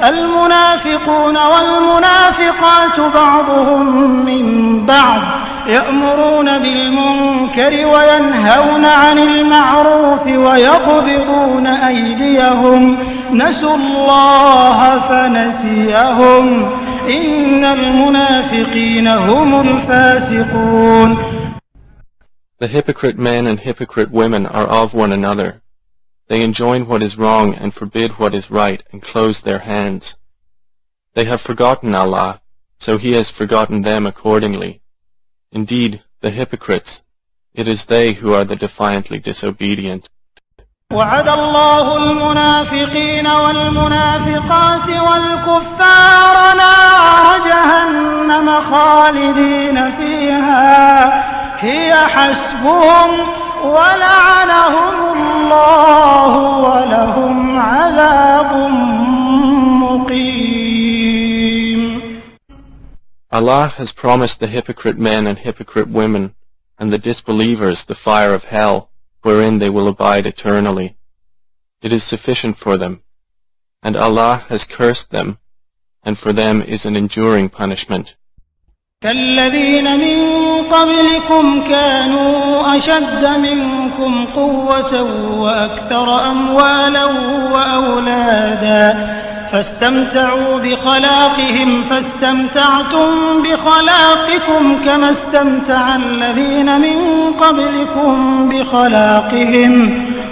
المنافقون والمنافقات بعضهم من بعض يأمرون بالمنكر وينهون عن المعروف ويقبضون أيديهم نسوا الله فنسيهم إن المنافقين هم الفاسقون. The hypocrite men and hypocrite women are of one another. They enjoin what is wrong and forbid what is right and close their hands. They have forgotten Allah, so He has forgotten them accordingly. Indeed, the hypocrites, it is they who are the defiantly disobedient. وعد الله المنافقين والمنافقات والكفار نار جهنم خالدين فيها هي حسبهم ولعنهم الله ولهم عذاب مقيم. Allah has promised the hypocrite men and hypocrite women and the disbelievers the fire of hell, wherein they will abide eternally. It is sufficient for them, and Allah has cursed them, and for them is an enduring punishment. كالذين من قبلكم كانوا أشد منكم قوة وأكثر أموالا وأولادا فاستمتعوا بخلاقهم فاستمتعتم بخلاقكم كما استمتع الذين من قبلكم بخلاقهم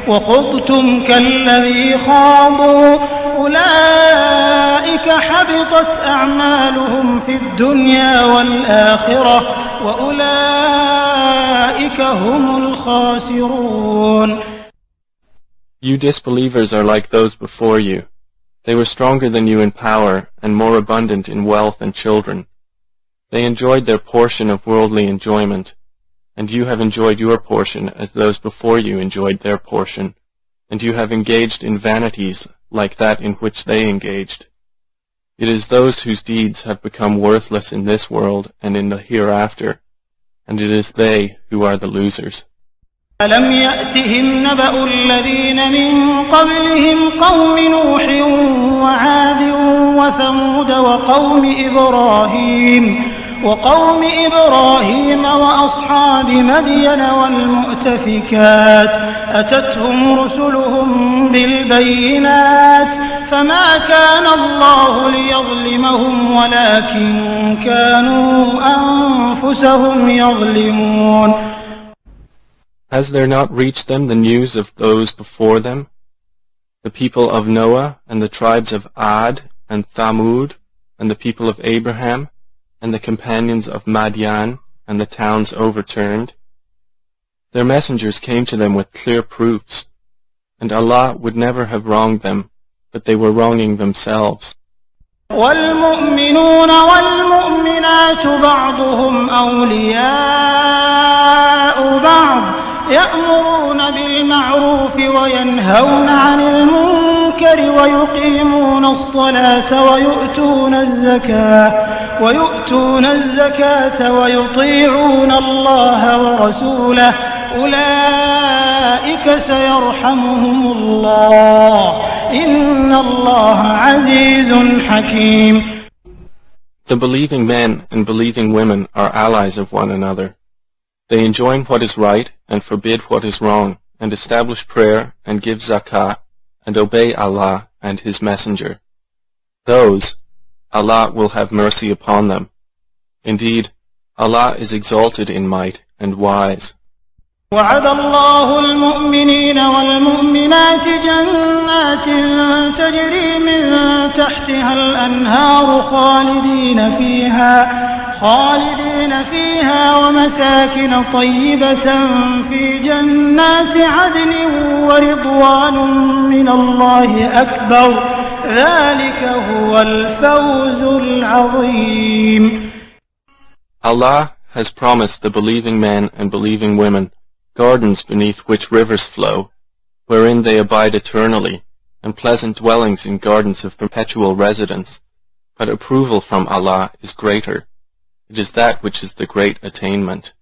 وخضتم كالذي خاضوا أولئك حبطت أعمالهم في الدنيا والآخرة وأولئك هم الخاسرون. You disbelievers are like those before you. They were stronger than you in power and more abundant in wealth and children. They enjoyed their portion of worldly enjoyment, and you have enjoyed your portion as those before you enjoyed their portion, and you have engaged in vanities like that in which they engaged. It is those whose deeds have become worthless in this world and in the hereafter, and it is they who are the losers. ألم يأتهم نبأ الذين من قبلهم قوم نوح وعاد وثمود وقوم إبراهيم وأصحاب مدين والمؤتفكات أتتهم رسلهم بالبينات فما كان الله ليظلمهم ولكن كانوا أنفسهم يظلمون. Has there not reached them the news of those before them, the people of Noah and the tribes of Ad and Thamud and the people of Abraham and the companions of Madian and the towns overturned? Their messengers came to them with clear proofs, and Allah would never have wronged them, but they were wronging themselves. والمؤمنون والمؤمنات بعضهم أولياء بعض يأمرون بالمعروف وينهون عن المنكر ويقيمون الصلاة ويؤتون الزكاة ويطيعون الله ورسوله أولئك سيرحمهم الله إن الله عزيز حكيم. The believing men and believing women are allies of one another. They enjoin what is right and forbid what is wrong, and establish prayer and give zakah, and obey Allah and His Messenger. Those, Allah will have mercy upon them. Indeed, Allah is exalted in might and wise. وعد الله المؤمنين والمؤمنات جنات تجري من تحتها الأنهار خالدين فيها ومساكن طيبة في جنات عدن ورضوان من الله أكبر ذلك هو الفوز العظيم. Allah has promised the believing men and believing women gardens beneath which rivers flow, wherein they abide eternally, and pleasant dwellings in gardens of perpetual residence. But approval from Allah is greater. It is that which is the great attainment.